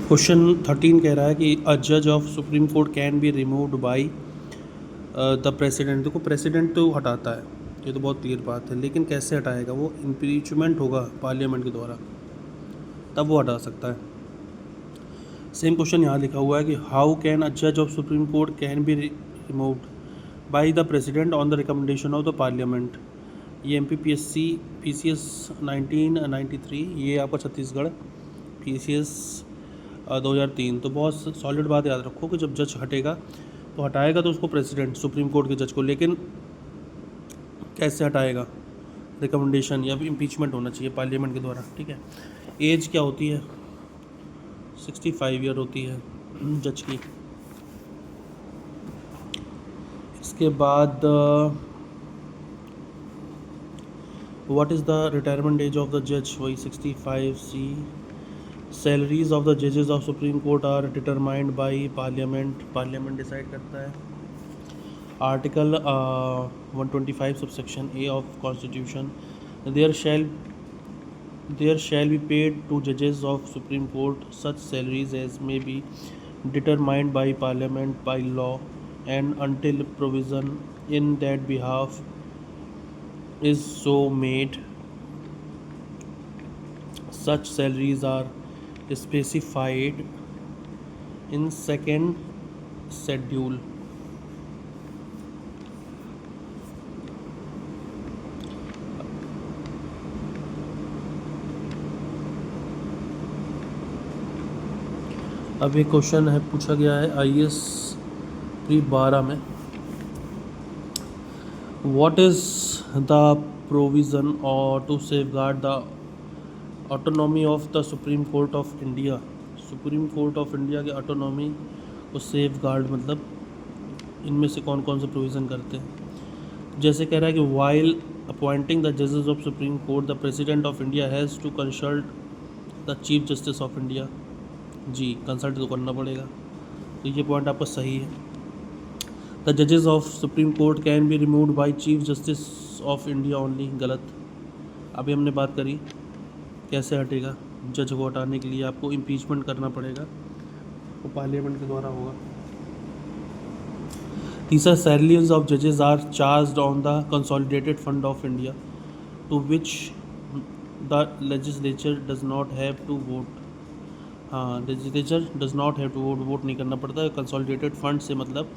Question 13 कह रहा है कि अ जज of Supreme court can be removed by the president. देखो प्रेसिडेंट तो हटाता है, ये तो बहुत क्लियर बात है, लेकिन कैसे हटाएगा वो? इम्पीचमेंट होगा पार्लियामेंट के द्वारा, तब वो हटा सकता है। सेम क्वेश्चन यहाँ लिखा हुआ है कि हाउ कैन अ जज of Supreme court can be removed by the president on the recommendation of the parliament. ये MPPSC PCS 1993, ये आपका छत्तीसगढ़ PCS 2003। तो बहुत सॉलिड बात याद रखो कि जब जज हटेगा तो हटाएगा तो उसको प्रेसिडेंट, सुप्रीम कोर्ट के जज को, लेकिन कैसे हटाएगा? रिकमेंडेशन या इम्पीचमेंट होना चाहिए पार्लियामेंट के द्वारा, ठीक है। एज क्या होती है? 65 ईयर होती है जज की। इसके बाद what is the retirement age of the जज? वही 65C। सैलरीज ऑफ द जजेस of Supreme Court are determined by parliament, parliament decide करता है। Article 125 subsection A of constitution, there shall be paid to जजेस of Supreme Court such salaries as may be determined by parliament by law and until provision in that behalf is so made, such salaries are specified in second schedule। अब एक question है, पूछा गया है IAS pre 12 में, what is the provision और to safeguard the autonomy of the Supreme Court of India. Supreme Court of India के autonomy को सेफ गार्ड मतलब इनमें से कौन कौन से प्रोविज़न करते हैं? जैसे कह रहा है कि वाइल अपॉइंटिंग द जजेस of Supreme Court the President of India has to consult the Chief Justice of India. जी, कंसल्ट तो करना पड़ेगा, तो ये पॉइंट आपका सही है। द जजेस of Supreme court can be removed by chief Justice of India only, गलत। अभी हमने बात करी कैसे हटेगा, जज को हटाने के लिए आपको इम्पीचमेंट करना पड़ेगा, वो पार्लियामेंट के द्वारा होगा। तीसरा, सैलरीज ऑफ जजेस are charged on the consolidated fund of India to which the legislature does not have to vote. हाँ, legislature does not have to vote नहीं करना पड़ता है। कंसोलिडेटेड फंड से मतलब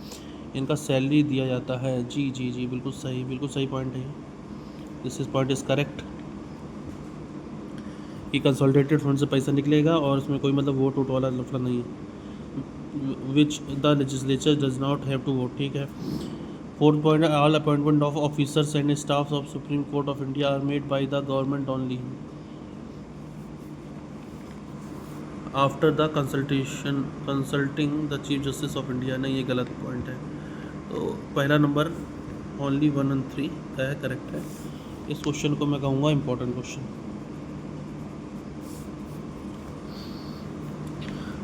इनका सैलरी दिया जाता है। जी जी जी, बिल्कुल सही पॉइंट है। This is point is correct कि कंसोलिडेटेड फंड से पैसा निकलेगा और उसमें कोई मतलब वोट वाला लफड़ा नहीं है। Which the legislature does not have to vote, ठीक है। Fourth point, all appointment of officers and staff of Supreme Court of India are made by the government only after the consulting the Chief Justice of India. नहीं, ये गलत point है। तो पहला number only 1 और 3 का है, करेक्ट है। इस क्वेश्चन को मैं कहूँगा इम्पोर्टेंट क्वेश्चन।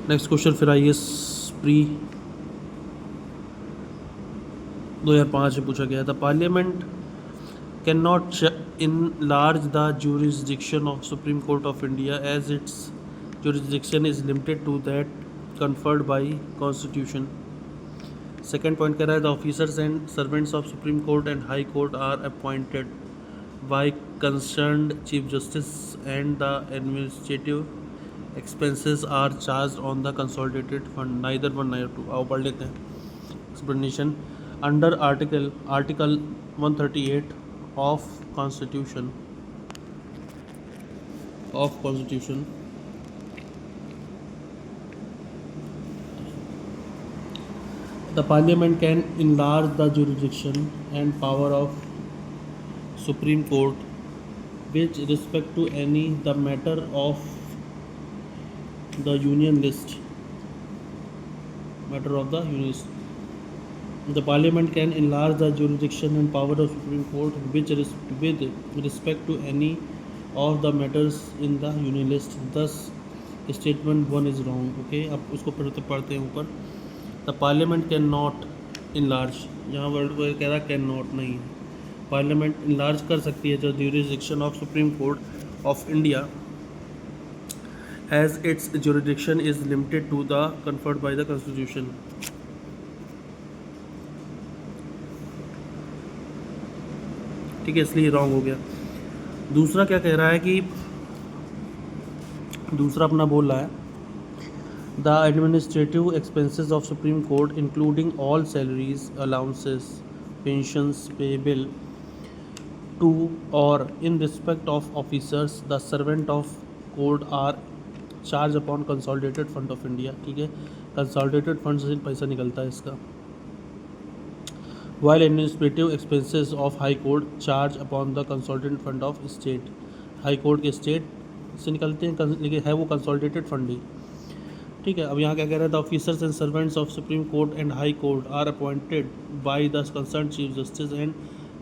नेक्स्ट क्वेश्चन फिर IAS प्री 2005 में पूछा गया था। Parliament can not enlarge the jurisdiction of Supreme Court of India as its jurisdiction is limited to that conferred by Constitution। Second point कह रहा है the officers and servants of Supreme Court and High Court are appointed by concerned Chief Justice and the administrative expenses are charged on the consolidated fund। neither one neither two। आओ पढ़ लेते हैं explanation। under article 138 of constitution the parliament can enlarge the jurisdiction and power of supreme court with respect to any the matter of the union list The Parliament can enlarge the jurisdiction and power of Supreme Court with respect to any of the matters in the union list। Thus, statement 1 is wrong। Okay, अब उसको पढ़ते हैं ऊपर। The Parliament can not enlarge, यहाँ word को कह रहा can not नहीं है। पार्लियामेंट enlarge कर सकती है जो jurisdiction of Supreme Court of India as its jurisdiction is limited to the conferred by the constitution. ठीक है, इसलिए रॉन्ग हो गया। दूसरा क्या कह रहा है कि दूसरा अपना बोल रहा है the administrative expenses of Supreme Court including all salaries allowances pensions payable to और in respect of officers the servant of court are charge upon consolidated fund of India. ठीक है, कंसोलिडेटेड फंड से पैसा निकलता है इसका। While administrative expenses of high court charge upon the consolidated fund of state. High court के state से निकलते हैं, लेकिन है वो कंसोलिडेटेड फंड ही। ठीक है, अब यहाँ क्या कह रहा है the officers and servants of Supreme Court and High Court are appointed by the concern Chief Justice and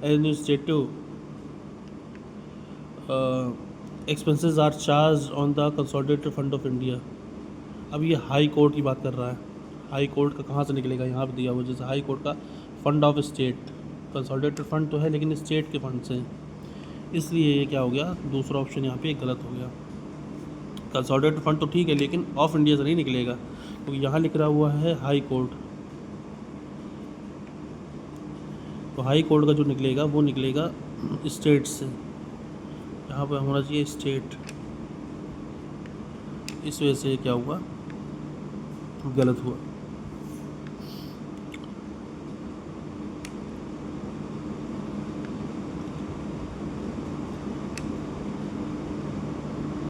administrative expenses are charge on the consolidated fund of India. अब ये हाई कोर्ट की बात कर रहा है। हाई कोर्ट का कहाँ से निकलेगा, यहाँ पे दिया हुआ जैसे हाई कोर्ट का fund of state, consolidated fund तो है लेकिन स्टेट के फंड से, इसलिए ये क्या हो गया, दूसरा ऑप्शन यहाँ पे गलत हो गया। कंसोलिडेटेड फंड तो ठीक है लेकिन ऑफ इंडिया से नहीं निकलेगा, क्योंकि यहाँ लिख रहा हुआ है हाई कोर्ट। तो हाई कोर्ट का जो निकलेगा वो निकलेगा स्टेट से, यहाँ पर होना चाहिए स्टेट, इस वजह से क्या हुआ, गलत हुआ।